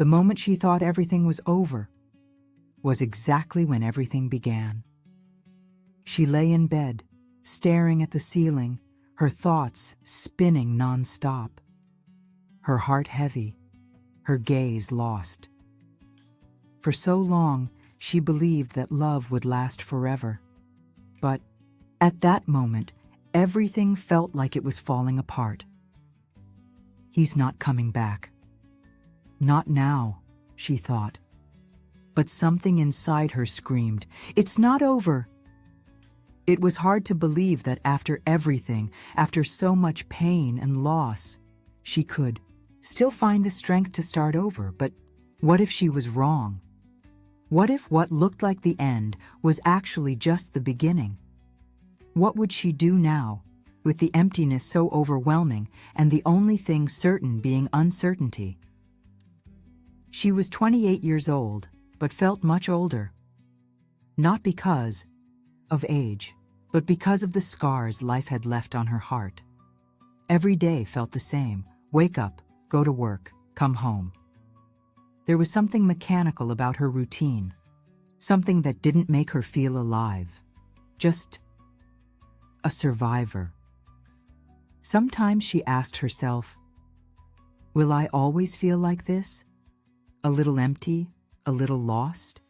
The moment she thought everything was over was exactly when everything began. She lay in bed, staring at the ceiling, her thoughts spinning non-stop. Her heart heavy, her gaze lost. For so long, she believed that love would last forever. But at that moment, everything felt like it was falling apart. He's not coming back. Not now, she thought. But something inside her screamed, "It's not over!" It was hard to believe that after everything, after so much pain and loss, she could still find the strength to start over. But what if she was wrong? What if what looked like the end was actually just the beginning? What would she do now, with the emptiness so overwhelming and the only thing certain being uncertainty? She was 28 years old, but felt much older. Not because of age, but because of the scars life had left on her heart. Every day felt the same: wake up, go to work, come home. There was something mechanical about her routine, something that didn't make her feel alive, just a survivor. Sometimes she asked herself, will I always feel like this? A little empty, a little lost?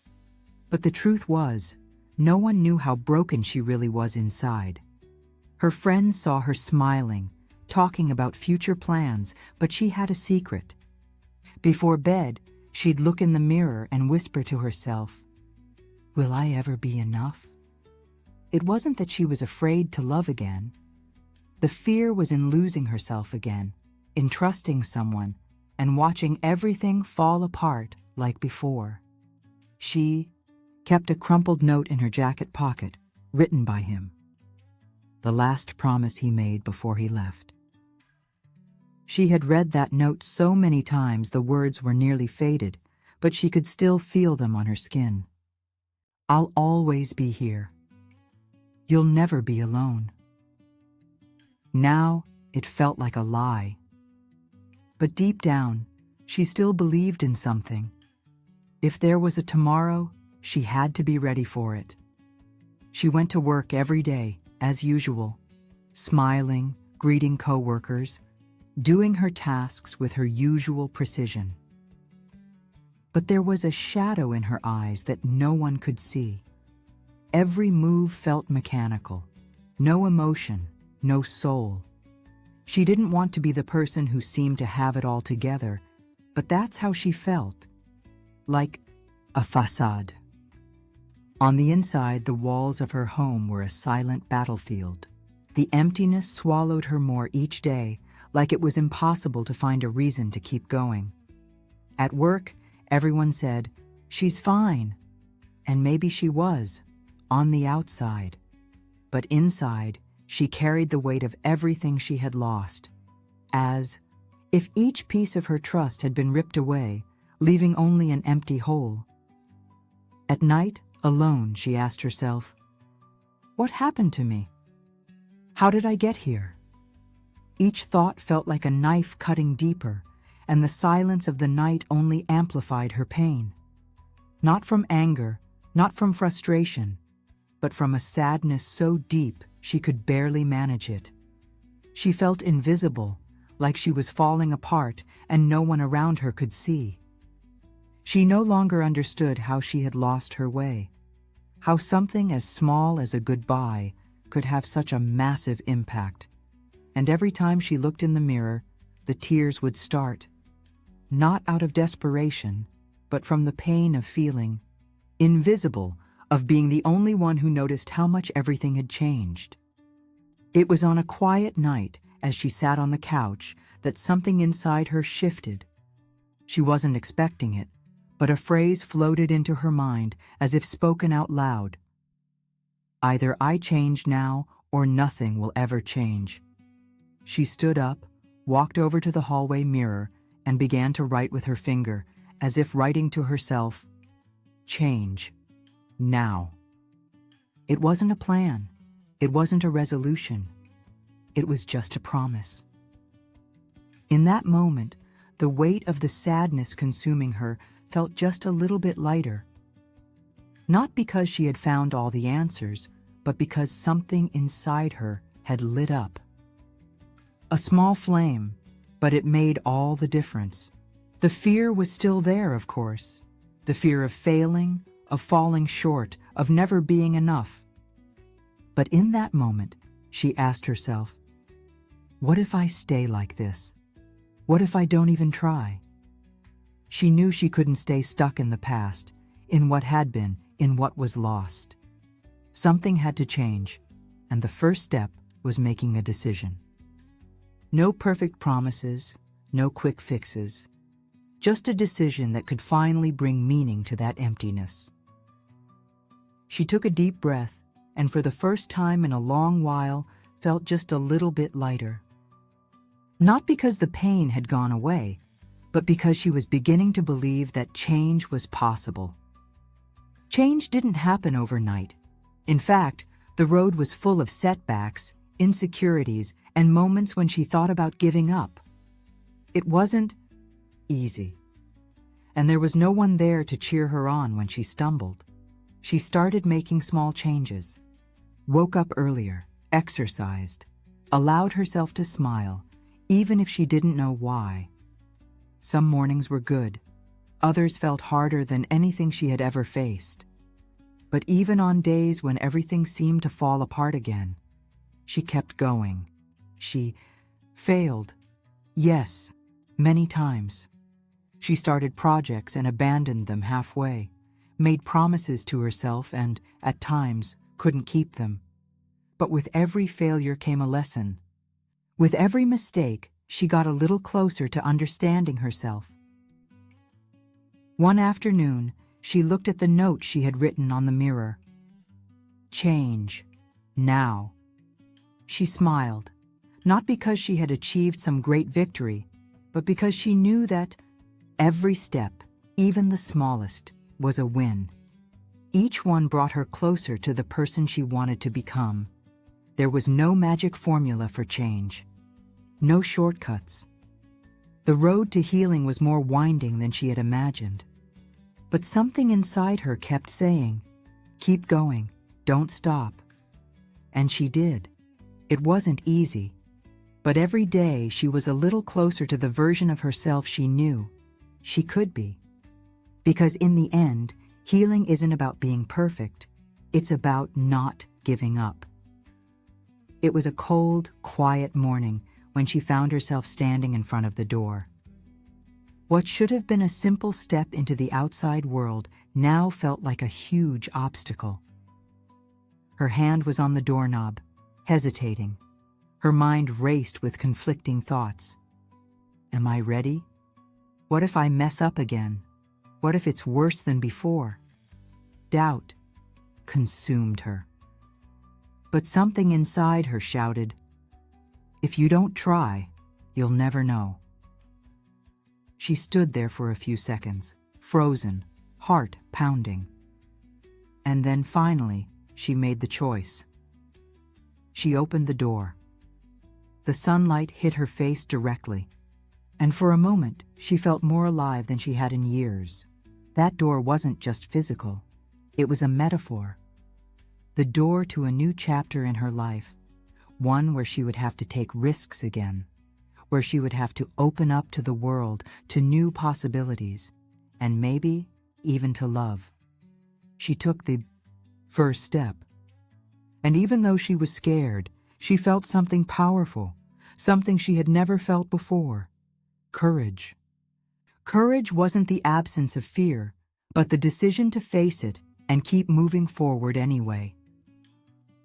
But the truth was, no one knew how broken she really was inside. Her friends saw her smiling, talking about future plans, but she had a secret. Before bed, she'd look in the mirror and whisper to herself, will I ever be enough? It wasn't that she was afraid to love again. The fear was in losing herself again, in trusting someone, and watching everything fall apart like before. She kept a crumpled note in her jacket pocket, written by him. The last promise he made before he left. She had read that note so many times the words were nearly faded, but she could still feel them on her skin. I'll always be here. You'll never be alone. Now it felt like a lie. But deep down, she still believed in something. If there was a tomorrow, she had to be ready for it. She went to work every day, as usual, smiling, greeting coworkers, doing her tasks with her usual precision. But there was a shadow in her eyes that no one could see. Every move felt mechanical. No emotion, no soul. She didn't want to be the person who seemed to have it all together, but that's how she felt. Like a facade. On the inside, the walls of her home were a silent battlefield. The emptiness swallowed her more each day, like it was impossible to find a reason to keep going. At work, everyone said, she's fine. And maybe she was, on the outside. But inside, she carried the weight of everything she had lost, as if each piece of her trust had been ripped away, leaving only an empty hole. At night, alone, she asked herself, what happened to me? How did I get here? Each thought felt like a knife cutting deeper, and the silence of the night only amplified her pain. Not from anger, not from frustration, but from a sadness so deep she could barely manage it. She felt invisible, like she was falling apart and no one around her could see. She no longer understood how she had lost her way, how something as small as a goodbye could have such a massive impact. And every time she looked in the mirror, the tears would start, not out of desperation, but from the pain of feeling invisible, of being the only one who noticed how much everything had changed. It was on a quiet night, as she sat on the couch, that something inside her shifted. She wasn't expecting it, but a phrase floated into her mind as if spoken out loud. Either I change now, or nothing will ever change. She stood up, walked over to the hallway mirror, and began to write with her finger, as if writing to herself, change. Now. It wasn't a plan. It wasn't a resolution. It was just a promise. In that moment, the weight of the sadness consuming her felt just a little bit lighter. Not because she had found all the answers, but because something inside her had lit up. A small flame, but it made all the difference. The fear was still there, of course. The fear of failing, of falling short, of never being enough. But in that moment, she asked herself, what if I stay like this? What if I don't even try? She knew she couldn't stay stuck in the past, in what had been, in what was lost. Something had to change, and the first step was making a decision. No perfect promises, no quick fixes, just a decision that could finally bring meaning to that emptiness. She took a deep breath, and for the first time in a long while, felt just a little bit lighter. Not because the pain had gone away, but because she was beginning to believe that change was possible. Change didn't happen overnight. In fact, the road was full of setbacks, insecurities, and moments when she thought about giving up. It wasn't easy. And there was no one there to cheer her on when she stumbled. She started making small changes. Woke up earlier, exercised, allowed herself to smile, even if she didn't know why. Some mornings were good. Others felt harder than anything she had ever faced. But even on days when everything seemed to fall apart again, she kept going. She failed. Yes, many times. She started projects and abandoned them halfway, made promises to herself and, at times, couldn't keep them. But with every failure came a lesson. With every mistake, she got a little closer to understanding herself. One afternoon, she looked at the note she had written on the mirror. Change. Now. She smiled, not because she had achieved some great victory, but because she knew that every step, even the smallest, was a win. Each one brought her closer to the person she wanted to become. There was no magic formula for change. No shortcuts. The road to healing was more winding than she had imagined. But something inside her kept saying, keep going, don't stop. And she did. It wasn't easy. But every day she was a little closer to the version of herself she knew she could be. Because in the end, healing isn't about being perfect. It's about not giving up. It was a cold, quiet morning when she found herself standing in front of the door. What should have been a simple step into the outside world now felt like a huge obstacle. Her hand was on the doorknob, hesitating. Her mind raced with conflicting thoughts. Am I ready? What if I mess up again? What if it's worse than before? Doubt consumed her. But something inside her shouted, if you don't try, you'll never know. She stood there for a few seconds, frozen, heart pounding. And then finally, she made the choice. She opened the door. The sunlight hit her face directly, and for a moment, she felt more alive than she had in years. That door wasn't just physical. It was a metaphor. The door to a new chapter in her life, one where she would have to take risks again, where she would have to open up to the world, to new possibilities, and maybe even to love. She took the first step. And even though she was scared, she felt something powerful, something she had never felt before. Courage. Courage wasn't the absence of fear, but the decision to face it and keep moving forward anyway.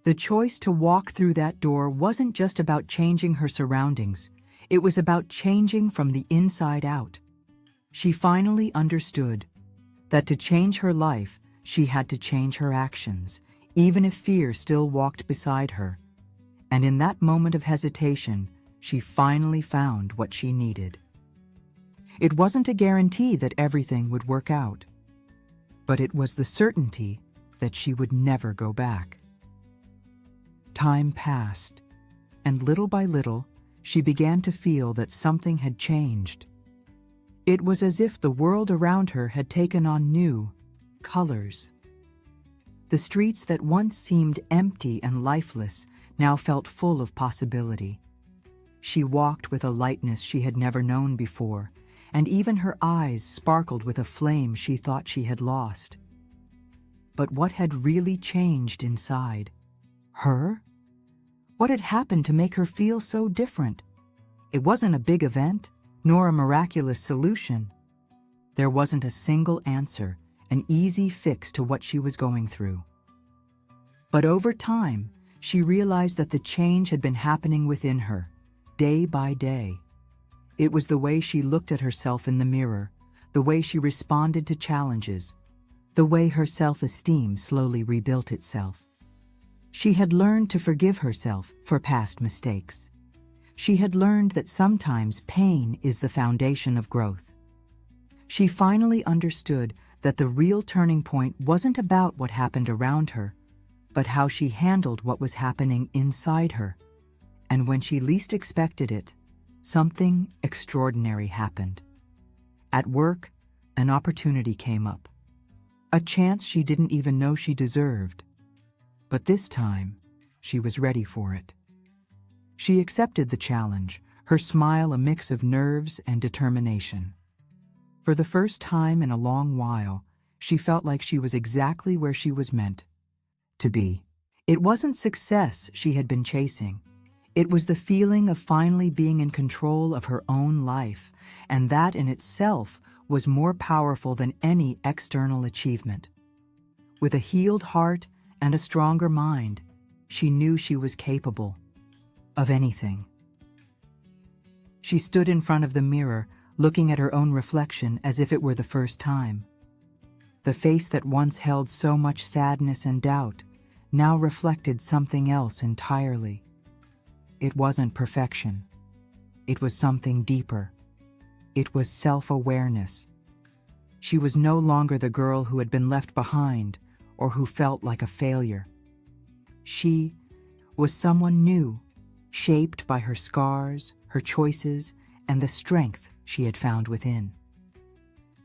The choice to walk through that door wasn't just about changing her surroundings. It was about changing from the inside out. She finally understood that to change her life, she had to change her actions, even if fear still walked beside her. And in that moment of hesitation, she finally found what she needed. It wasn't a guarantee that everything would work out, but it was the certainty that she would never go back. Time passed, and little by little, she began to feel that something had changed. It was as if the world around her had taken on new colors. The streets that once seemed empty and lifeless now felt full of possibility. She walked with a lightness she had never known before, and even her eyes sparkled with a flame she thought she had lost. But what had really changed inside? Her? What had happened to make her feel so different? It wasn't a big event, nor a miraculous solution. There wasn't a single answer, an easy fix to what she was going through. But over time, she realized that the change had been happening within her, day by day. It was the way she looked at herself in the mirror, the way she responded to challenges, the way her self-esteem slowly rebuilt itself. She had learned to forgive herself for past mistakes. She had learned that sometimes pain is the foundation of growth. She finally understood that the real turning point wasn't about what happened around her, but how she handled what was happening inside her. And when she least expected it, something extraordinary happened. At work, an opportunity came up. A chance she didn't even know she deserved. But this time, she was ready for it. She accepted the challenge, her smile a mix of nerves and determination. For the first time in a long while, she felt like she was exactly where she was meant to be. It wasn't success she had been chasing. It was the feeling of finally being in control of her own life, and that in itself was more powerful than any external achievement. With a healed heart and a stronger mind, she knew she was capable of anything. She stood in front of the mirror, looking at her own reflection as if it were the first time. The face that once held so much sadness and doubt now reflected something else entirely. It wasn't perfection. It was something deeper. It was self-awareness. She was no longer the girl who had been left behind or who felt like a failure. She was someone new, shaped by her scars, her choices, and the strength she had found within.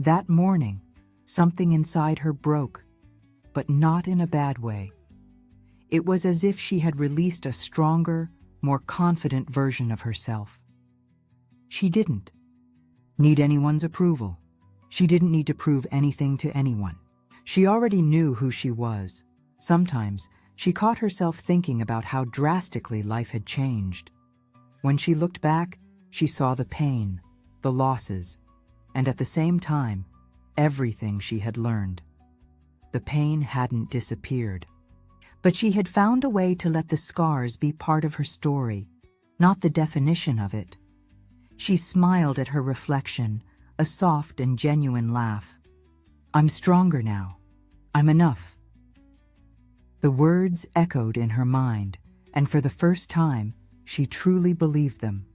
That morning, something inside her broke, but not in a bad way. It was as if she had released a stronger, more confident version of herself. She didn't need anyone's approval. She didn't need to prove anything to anyone. She already knew who she was. Sometimes, she caught herself thinking about how drastically life had changed. When she looked back, she saw the pain, the losses, and at the same time, everything she had learned. The pain hadn't disappeared. But she had found a way to let the scars be part of her story, not the definition of it. She smiled at her reflection, a soft and genuine laugh. "I'm stronger now. I'm enough." The words echoed in her mind, and for the first time, she truly believed them.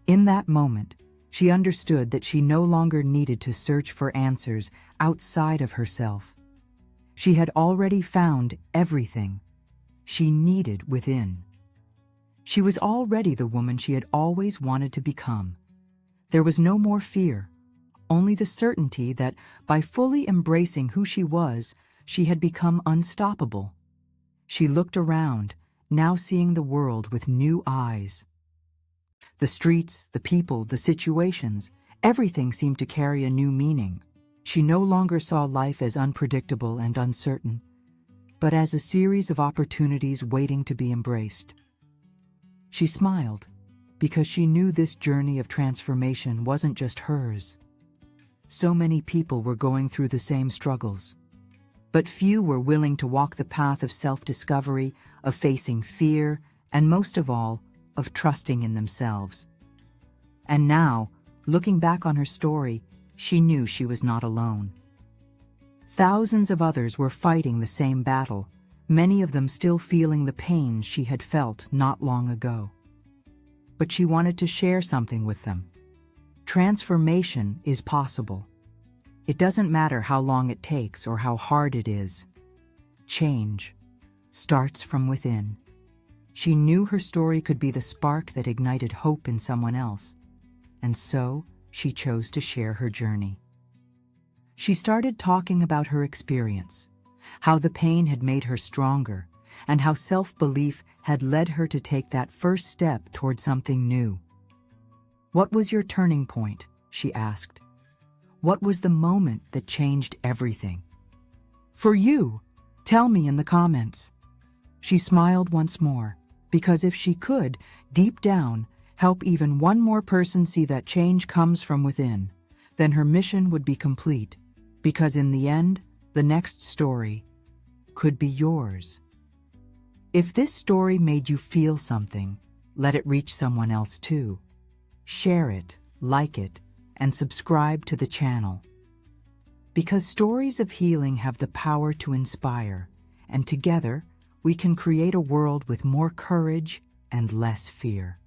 In that moment, she understood that she no longer needed to search for answers outside of herself. She had already found everything she needed within. She was already the woman she had always wanted to become. There was no more fear, only the certainty that by fully embracing who she was, she had become unstoppable. She looked around, now seeing the world with new eyes. The streets, the people, the situations, everything seemed to carry a new meaning. She no longer saw life as unpredictable and uncertain, but as a series of opportunities waiting to be embraced. She smiled, because she knew this journey of transformation wasn't just hers. So many people were going through the same struggles, but few were willing to walk the path of self-discovery, of facing fear, and most of all, of trusting in themselves. And now, looking back on her story, she knew she was not alone. Thousands of others were fighting the same battle, many of them still feeling the pain she had felt not long ago. But she wanted to share something with them. Transformation is possible. It doesn't matter how long it takes or how hard it is. Change starts from within. She knew her story could be the spark that ignited hope in someone else. And so, she chose to share her journey. She started talking about her experience, how the pain had made her stronger, and how self-belief had led her to take that first step toward something new. "What was your turning point?" she asked. "What was the moment that changed everything?" "For you, tell me in the comments." She smiled once more, because if she could, deep down, help even one more person see that change comes from within, then her mission would be complete, because in the end, the next story could be yours. If this story made you feel something, let it reach someone else too. Share it, like it, and subscribe to the channel. Because stories of healing have the power to inspire, and together we can create a world with more courage and less fear.